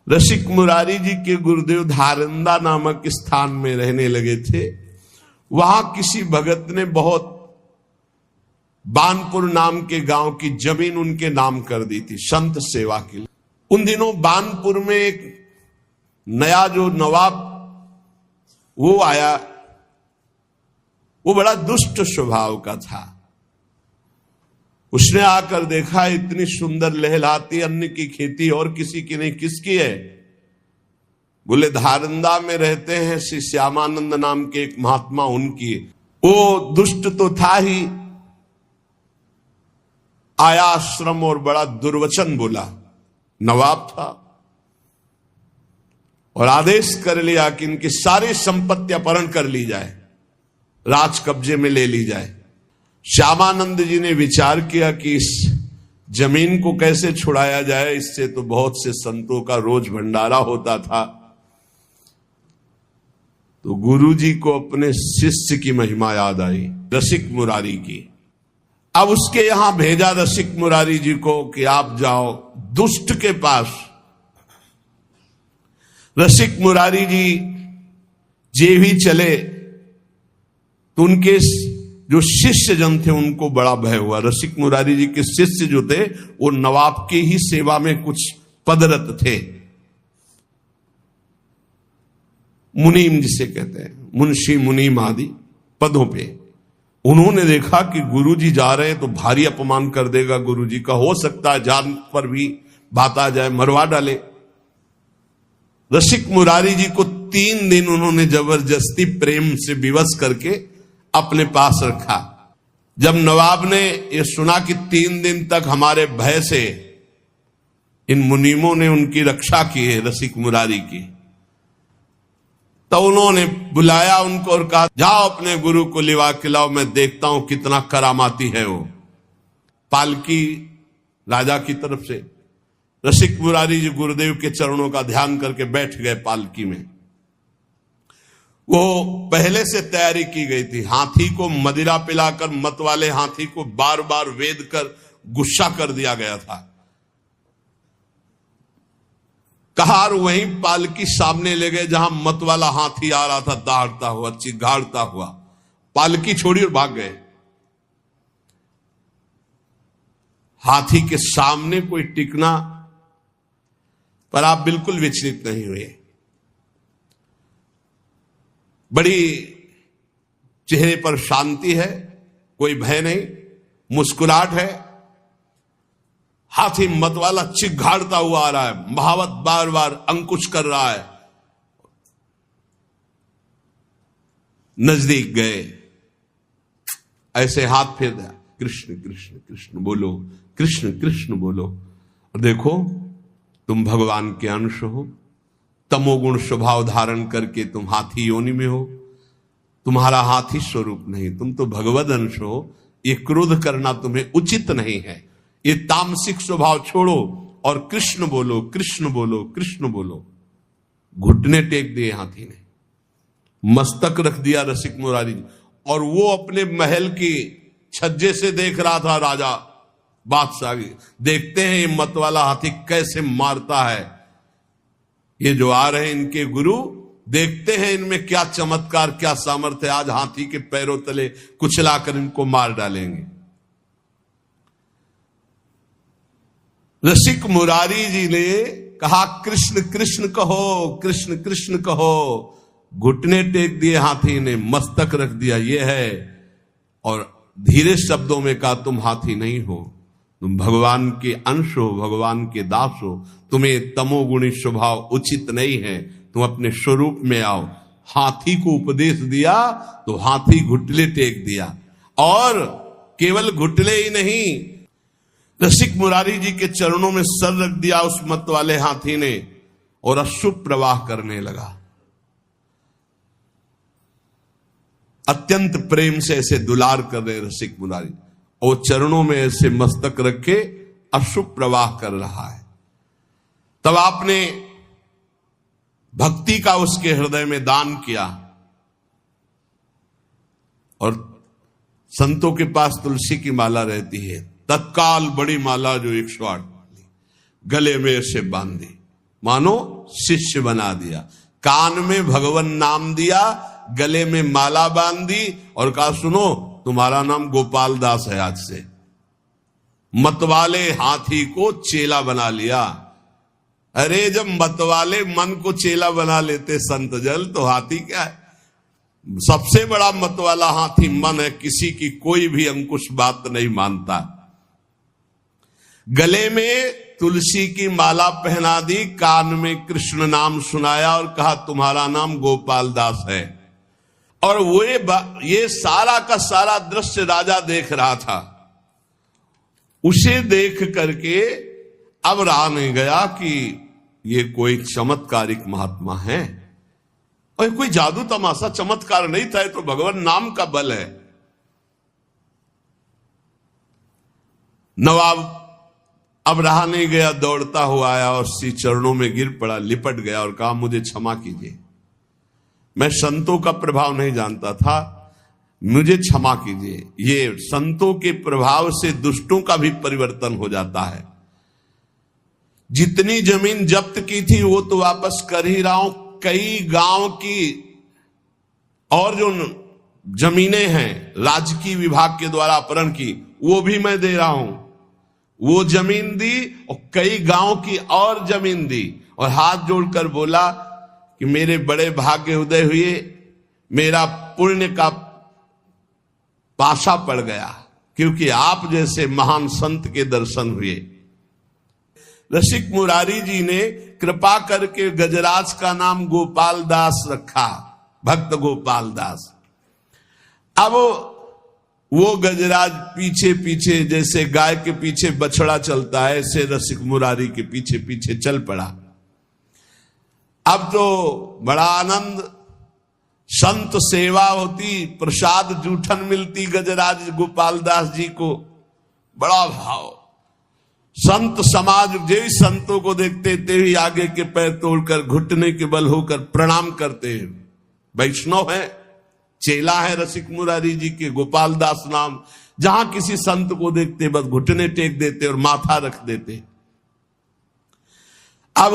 रसिक मुरारी जी के गुरुदेव धारंदा नामक स्थान में रहने लगे थे। वहां किसी भगत ने बहुत बानपुर नाम के गांव की जमीन उनके नाम कर दी थी संत सेवा के लिए। उन दिनों बानपुर में एक नया जो नवाब वो आया, वो बड़ा दुष्ट स्वभाव का था। उसने आकर देखा इतनी सुंदर लहलहाती अन्न की खेती और किसी की नहीं, किसकी है? बोले धारंदा में रहते हैं श्री श्यामानंद नाम के एक महात्मा, उनकी। वो दुष्ट तो था ही, आया आश्रम और बड़ा दुर्वचन बोला। नवाब था और आदेश कर लिया कि इनकी सारी संपत्ति अपहरण कर ली जाए, राज कब्जे में ले ली जाए। श्यामानंद जी ने विचार किया कि इस जमीन को कैसे छुड़ाया जाए, इससे तो बहुत से संतों का रोज भंडारा होता था। तो गुरु जी को अपने शिष्य की महिमा याद आई, रसिक मुरारी की। अब उसके यहां भेजा रसिक मुरारी जी को कि आप जाओ दुष्ट के पास। रसिक मुरारी जी जे भी चले तो उनके जो शिष्य जन थे उनको बड़ा भय हुआ। रसिक मुरारी जी के शिष्य जो थे वो नवाब की ही सेवा में कुछ पदरत थे, मुनीम जिसे कहते हैं, मुंशी मुनीम आदि पदों पे। उन्होंने देखा कि गुरुजी जा रहे हैं तो भारी अपमान कर देगा गुरुजी का, हो सकता है जान पर भी बात आ जाए, मरवा डाले। रसिक मुरारी जी को 3 दिन उन्होंने जबरदस्ती प्रेम से विवश करके अपने पास रखा। जब नवाब ने यह सुना कि 3 दिन तक हमारे भय से इन मुनीमों ने उनकी रक्षा की है रसिक मुरारी की, तो उन्होंने बुलाया उनको और कहा जाओ अपने गुरु को लिवा खिलाओ, मैं देखता हूं कितना करामाती है वो। पालकी राजा की तरफ से रसिक मुरारी जी गुरुदेव के चरणों का ध्यान करके बैठ गए पालकी में। वो पहले से तैयारी की गई थी। हाथी को मदिरा पिलाकर मत वाले हाथी को बार बार वेद कर गुस्सा कर दिया गया था। कहार वहीं पालकी सामने ले गए जहां मत वाला हाथी आ रहा था, दहाड़ता हुआ चिघाड़ता हुआ। पालकी छोड़ी और भाग गए। हाथी के सामने कोई टिकना, पर आप बिल्कुल विचलित नहीं हुए। बड़ी चेहरे पर शांति है, कोई भय नहीं, मुस्कुराहट है। हाथी मतवाला चिघाड़ता हुआ आ रहा है, महावत बार बार अंकुश कर रहा है। नजदीक गए, ऐसे हाथ फेर दिया, कृष्ण कृष्ण कृष्ण बोलो, कृष्ण कृष्ण बोलो। और देखो तुम भगवान के अंश हो, तमोगुण स्वभाव धारण करके तुम हाथी योनि में हो। तुम्हारा हाथी स्वरूप नहीं, तुम तो भगवद अंश हो। ये क्रोध करना तुम्हें उचित नहीं है। ये तामसिक स्वभाव छोड़ो और कृष्ण बोलो, कृष्ण बोलो, कृष्ण बोलो। घुटने टेक दिए हाथी ने, मस्तक रख दिया रसिक मुरारी जी। और वो अपने महल की छज्जे से देख रहा था राजा बादशाह। देखते हैं ये मत वाला हाथी कैसे मारता है। ये जो आ रहे हैं इनके गुरु, देखते हैं इनमें क्या चमत्कार, क्या सामर्थ्य। आज हाथी के पैरों तले कुचलाकर इनको मार डालेंगे। रसिक मुरारी जी ने कहा कृष्ण कृष्ण कहो, कृष्ण कृष्ण कहो। घुटने टेक दिए हाथी ने, मस्तक रख दिया, ये है। और धीरे शब्दों में कहा तुम हाथी नहीं हो, तुम भगवान के अंश हो, भगवान के दास हो। तुम्हें तमोगुणी स्वभाव उचित नहीं है, तुम अपने स्वरूप में आओ। हाथी को उपदेश दिया तो हाथी घुटले टेक दिया। और केवल घुटले ही नहीं, रसिक मुरारी जी के चरणों में सर रख दिया उस मत वाले हाथी ने, और अश्रु प्रवाह करने लगा। अत्यंत प्रेम से ऐसे दुलार कर रहे रसिक मुरारी, और चरणों में ऐसे मस्तक रखे अश्रु प्रवाह कर रहा है। तब आपने भक्ति का उसके हृदय में दान किया। और संतों के पास तुलसी की माला रहती है, तत्काल बड़ी माला जो 108 गले में ऐसे बांधी, मानो शिष्य बना दिया। कान में भगवान नाम दिया, गले में माला बांध दी और कहा सुनो तुम्हारा नाम गोपाल दास है आज से। मतवाले हाथी को चेला बना लिया। अरे जब मतवाले मन को चेला बना लेते संत जल, तो हाथी क्या है? सबसे बड़ा मतवाला हाथी मन है, किसी की कोई भी अंकुश बात नहीं मानता। गले में तुलसी की माला पहना दी, कान में कृष्ण नाम सुनाया और कहा तुम्हारा नाम गोपाल दास है। और वो ये सारा का सारा दृश्य राजा देख रहा था। उसे देख करके अब रहा नहीं गया कि ये कोई चमत्कारिक महात्मा है, और कोई जादू तमाशा चमत्कार नहीं था, तो भगवान नाम का बल है। नवाब अब रहा नहीं गया, दौड़ता हुआ आया और श्री चरणों में गिर पड़ा, लिपट गया और कहा मुझे क्षमा कीजिए, मैं संतों का प्रभाव नहीं जानता था, मुझे क्षमा कीजिए। ये संतों के प्रभाव से दुष्टों का भी परिवर्तन हो जाता है। जितनी जमीन जब्त की थी वो तो वापस कर ही रहा हूं, कई गांव की और जो जमीनें हैं राजकीय विभाग के द्वारा अपहरण की, वो भी मैं दे रहा हूं। वो जमीन दी और कई गांव की और जमीन दी, और हाथ जोड़कर बोला कि मेरे बड़े भाग्य उदय हुए, मेरा पुण्य का पाशा पड़ गया, क्योंकि आप जैसे महान संत के दर्शन हुए। रसिक मुरारी जी ने कृपा करके गजराज का नाम गोपाल दास रखा, भक्त गोपाल दास। अब वो गजराज पीछे पीछे जैसे गाय के पीछे बछड़ा चलता है, ऐसे रसिक मुरारी के पीछे पीछे चल पड़ा। अब तो बड़ा आनंद, संत सेवा होती, प्रसाद जूठन मिलती गजराज गोपाल दास जी को, बड़ा भाव। संत समाज जैसे संतों को देखते ते ही आगे के पैर तोड़कर घुटने के बल होकर प्रणाम करते हैं। वैष्णव है, चेला है रसिक मुरारी जी के, गोपाल दास नाम। जहां किसी संत को देखते बस घुटने टेक देते और माथा रख देते। अब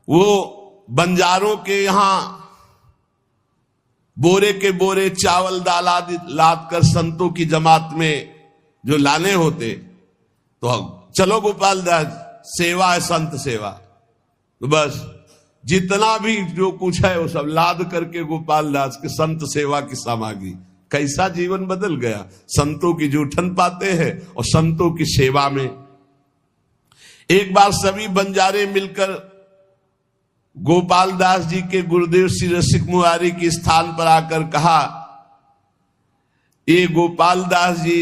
वो बंजारों के यहां बोरे के बोरे चावल दाल आदि लाद कर संतों की जमात में जो लाने होते, तो चलो गोपाल दास सेवा है, संत सेवा, तो बस जितना भी जो कुछ है वो सब लाद करके गोपाल दास के संत सेवा की सामग्री। कैसा जीवन बदल गया, संतों की जूठन पाते हैं और संतों की सेवा में। एक बार सभी बंजारे मिलकर गोपाल दास जी के गुरुदेव श्री रसिक मुरारी के स्थान पर आकर कहा, ये गोपाल दास जी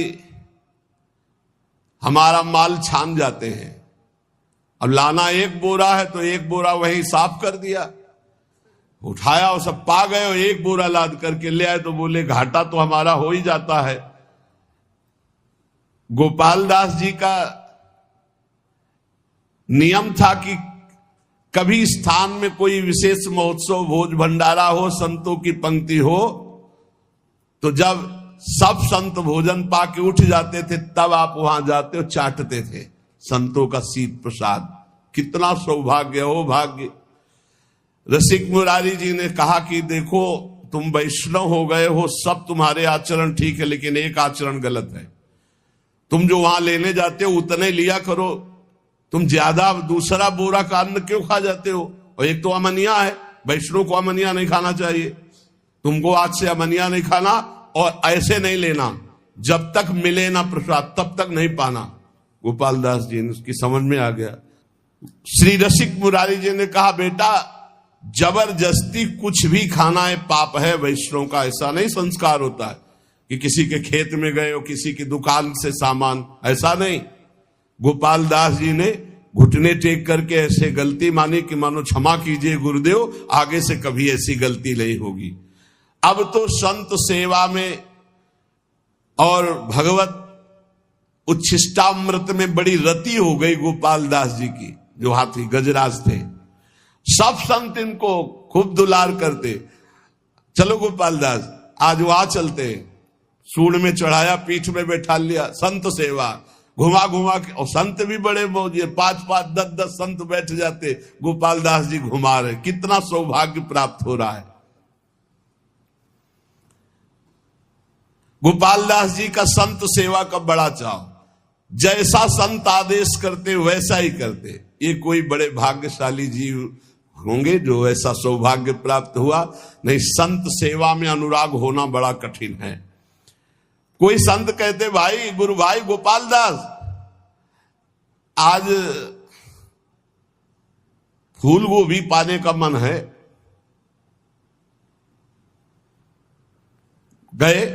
हमारा माल छान जाते हैं, अब लाना एक बोरा है तो एक बोरा वही साफ कर दिया, उठाया और सब पा गए और एक बोरा लाद करके ले आए, तो बोले घाटा तो हमारा हो ही जाता है। गोपाल दास जी का नियम था कि कभी स्थान में कोई विशेष महोत्सव भोज भंडारा हो, संतों की पंक्ति हो, तो जब सब संत भोजन पाके उठ जाते थे तब आप वहां जाते और चाटते थे संतों का शीत प्रसाद। कितना सौभाग्य हो भाग्य। रसिक मुरारी जी ने कहा कि देखो तुम वैष्णव हो गए हो, सब तुम्हारे आचरण ठीक है, लेकिन एक आचरण गलत है। तुम जो वहां लेने जाते हो उतने लिया करो, तुम ज्यादा दूसरा बोरा का अन्न क्यों खा जाते हो? और एक तो अमनिया है, वैष्णव को अमनिया नहीं खाना चाहिए। तुमको आज से अमनिया नहीं खाना और ऐसे नहीं लेना, जब तक मिले ना प्रसाद तब तक नहीं पाना। गोपाल दास जी ने उसकी समझ में आ गया। श्री रसिक मुरारी जी ने कहा, बेटा जबरदस्ती कुछ भी खाना है पाप है। वैष्णव का ऐसा नहीं संस्कार होता है कि किसी के खेत में गए हो, किसी की दुकान से सामान, ऐसा नहीं। गोपाल दास जी ने घुटने टेक करके ऐसे गलती मानी कि मानो क्षमा कीजिए गुरुदेव, आगे से कभी ऐसी गलती नहीं होगी। अब तो संत सेवा में और भगवत उच्छिष्टामृत में बड़ी रति हो गई गोपाल दास जी की, जो हाथी गजराज थे। सब संत इनको खूब दुलार करते। चलो गोपाल दास आज वहां चलते, सूंड में चढ़ाया, पीठ में बैठा लिया, संत सेवा। घुमा घुमा के, और संत भी बड़े मौज, 5-5 10-10 संत बैठ जाते, गोपाल दास जी घुमा रहे, कितना सौभाग्य प्राप्त हो रहा है। गोपाल दास जी का संत सेवा का बड़ा चाव, जैसा संत आदेश करते वैसा ही करते। ये कोई बड़े भाग्यशाली जीव होंगे जो ऐसा सौभाग्य प्राप्त हुआ। नहीं, संत सेवा में अनुराग होना बड़ा कठिन है। कोई संत कहते, भाई गुरु भाई गोपाल दास, आज फूल गोभी पाने का मन है। गए,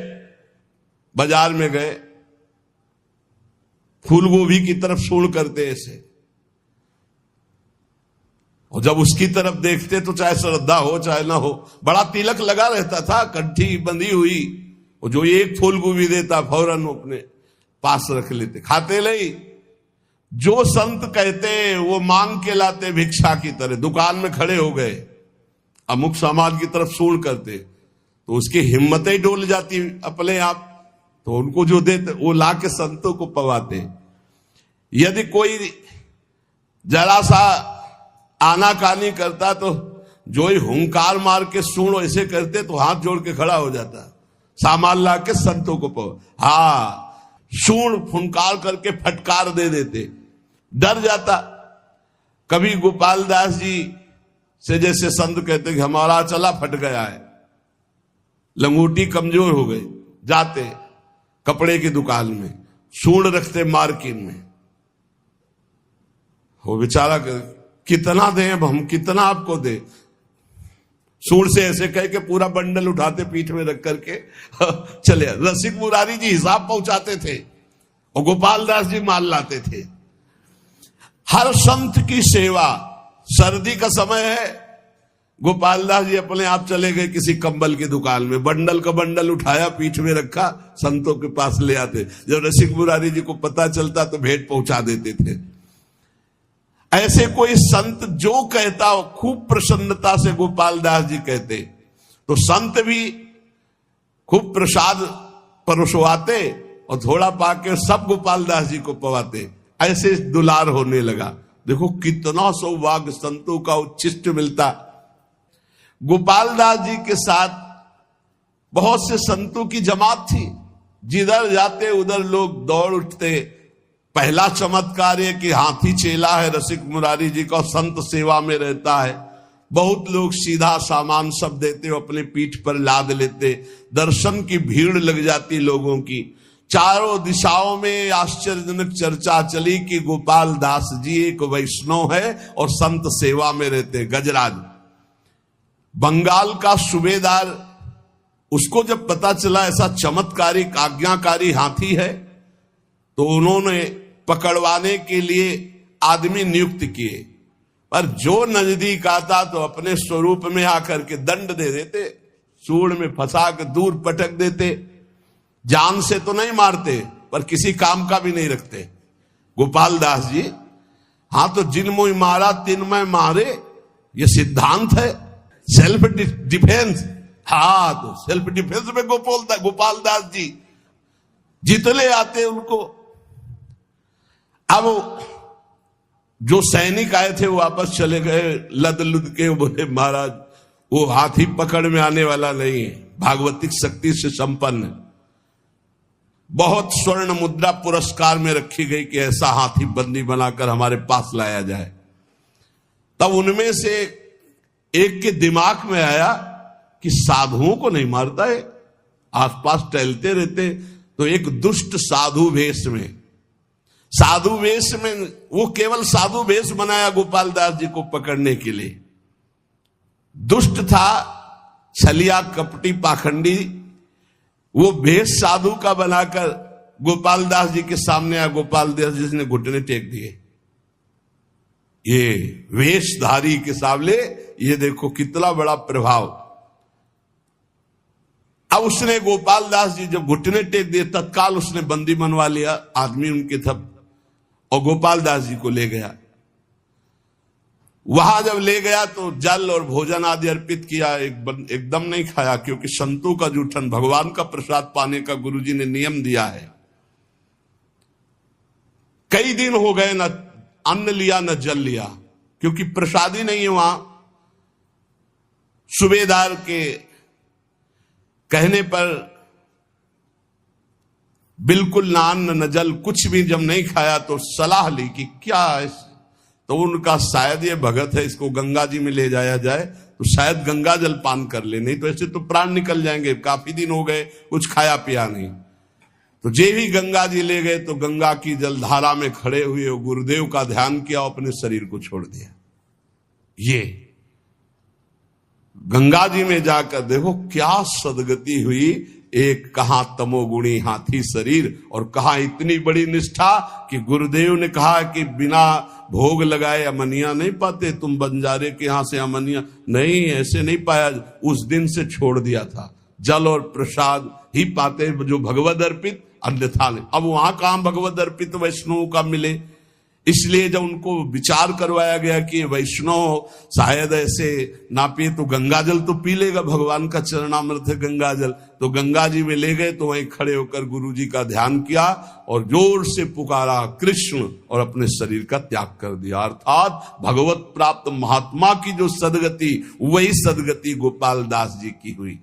बाजार में गए, फूल गोभी की तरफ सूढ़ करते ऐसे, और जब उसकी तरफ देखते तो चाहे श्रद्धा हो चाहे ना हो, बड़ा तिलक लगा रहता था, कंठी बंधी हुई, और जो एक फूल गोभी देता फौरन अपने पास रख लेते, खाते नहीं। जो संत कहते वो मांग के लाते भिक्षा की तरह, दुकान में खड़े हो गए, अमुक सामान की तरफ सूढ़ करते, तो उसकी हिम्मतें डोल जाती अपने आप, तो उनको जो देते वो ला के संतों को पवाते। यदि कोई जरा सा आनाकानी करता तो जो ही हुंकार मार के सूढ़ ऐसे करते तो हाथ जोड़ के खड़ा हो जाता, सामान ला के संतों को पवा। हाँ, सूढ़ फुंकार करके फटकार दे देते, डर जाता। कभी गोपाल दास जी से जैसे संत कहते कि हमारा चला फट गया है, लंगोटी कमजोर हो गई, जाते कपड़े की दुकान में सूढ़ रखते मार्किन में, वो बेचारा कितना दें अब हम, कितना आपको दे, सूढ़ से ऐसे कह के पूरा बंडल उठाते पीठ में रख करके चले। रसिक मुरारी जी हिसाब पहुंचाते थे और गोपाल दास जी माल लाते थे। हर संत की सेवा, सर्दी का समय है, गोपाल दास जी अपने आप चले गए किसी कंबल की दुकान में, बंडल का बंडल उठाया पीठ में रखा, संतों के पास ले आते। जब रसिक मुरारी जी को पता चलता तो भेंट पहुंचा देते थे। ऐसे कोई संत जो कहता हो, खूब प्रसन्नता से गोपाल दास जी कहते, तो संत भी खूब प्रसाद परोसवाते और थोड़ा पाके सब गोपाल दास जी को पवाते। ऐसे दुलार होने लगा। देखो कितना सौभाग्य संतों का उच्छिष्ट मिलता। गोपाल दास जी के साथ बहुत से संतों की जमात थी, जिधर जाते उधर लोग दौड़ उठते। पहला चमत्कार है कि हाथी चेला है रसिक मुरारी जी का, संत सेवा में रहता है। बहुत लोग सीधा सामान सब देते हो, अपने पीठ पर लाद लेते। दर्शन की भीड़ लग जाती लोगों की। चारों दिशाओं में आश्चर्यजनक चर्चा चली कि गोपाल दास जी एक वैष्णव है और संत सेवा में रहते। गजराज बंगाल का सूबेदार, उसको जब पता चला ऐसा चमत्कारिक आज्ञाकारी हाथी है, तो उन्होंने पकड़वाने के लिए आदमी नियुक्त किए। पर जो नजदीक आता तो अपने स्वरूप में आकर के दंड दे देते, सूढ़ में फंसा के दूर पटक देते। जान से तो नहीं मारते, पर किसी काम का भी नहीं रखते। गोपाल दास जी, हाँ, तो जिन मुझ मारा तिन मैं मारे, ये सिद्धांत है, सेल्फ डिफेंस। हाँ, तो सेल्फ डिफेंस में गोपाल दास जी जितने आते उनको। अब जो सैनिक आए थे वो वापस चले गए लद लुद के, बोले महाराज वो हाथी पकड़ में आने वाला नहीं है, भागवतिक शक्ति से संपन्न। बहुत स्वर्ण मुद्रा पुरस्कार में रखी गई कि ऐसा हाथी बंदी बनाकर हमारे पास लाया जाए। तब उनमें से एक के दिमाग में आया कि साधुओं को नहीं मारता है, आसपास टहलते रहते। तो एक दुष्ट साधु वेश में, वो केवल साधु वेश बनाया गोपाल दास जी को पकड़ने के लिए। दुष्ट था, छलिया कपटी पाखंडी, वो भेष साधु का बनाकर गोपाल दास जी के सामने आया। गोपाल दास जी ने घुटने टेक दिए। ये वेशधारी के सामने ये देखो कितना बड़ा प्रभाव। अब उसने गोपाल दास जी जब घुटने टेक दिए, तत्काल उसने बंदी बनवा लिया आदमी उनके थप, और गोपाल दास जी को ले गया। वहां जब ले गया तो जल और भोजन आदि अर्पित किया। एकदम नहीं खाया, क्योंकि संतों का जूठन, भगवान का प्रसाद पाने का गुरुजी ने नियम दिया है। कई दिन हो गए न अन्न लिया न जल लिया, क्योंकि प्रसादी नहीं है वहां। सूबेदार के कहने पर बिल्कुल ना अन्न न जल, कुछ भी जब नहीं खाया तो सलाह ली कि क्या है, तो उनका शायद ये भगत है, इसको गंगा जी में ले जाया जाए तो शायद गंगा जल पान कर ले, नहीं तो ऐसे तो प्राण निकल जाएंगे, काफी दिन हो गए कुछ खाया पिया नहीं। तो जे भी गंगा जी ले गए तो गंगा की जलधारा में खड़े हुए गुरुदेव का ध्यान किया, अपने शरीर को छोड़ दिया। ये गंगा जी में जाकर देखो क्या सदगति हुई। एक कहां तमोगुणी हाथी शरीर और कहां इतनी बड़ी निष्ठा कि गुरुदेव ने कहा कि बिना भोग लगाए अमनिया नहीं पाते, तुम बंजारे के यहां से अमनिया नहीं, ऐसे नहीं पाया। उस दिन से छोड़ दिया था, जल और प्रसाद ही पाते जो भगवद अर्पित, अन्यथा नहीं। अब वहां कहां भगवद अर्पित वैष्णव का मिले, इसलिए जब उनको विचार करवाया गया कि वैष्णव शायद ऐसे ना पिए तो गंगा जल तो पी लेगा, भगवान का चरणामृत है गंगा जल, तो गंगा जी में ले गए। तो वहीं खड़े होकर गुरु जी का ध्यान किया और जोर से पुकारा कृष्ण, और अपने शरीर का त्याग कर दिया। अर्थात भगवत प्राप्त महात्मा की जो सदगति, वही सदगति गोपाल दास जी की हुई।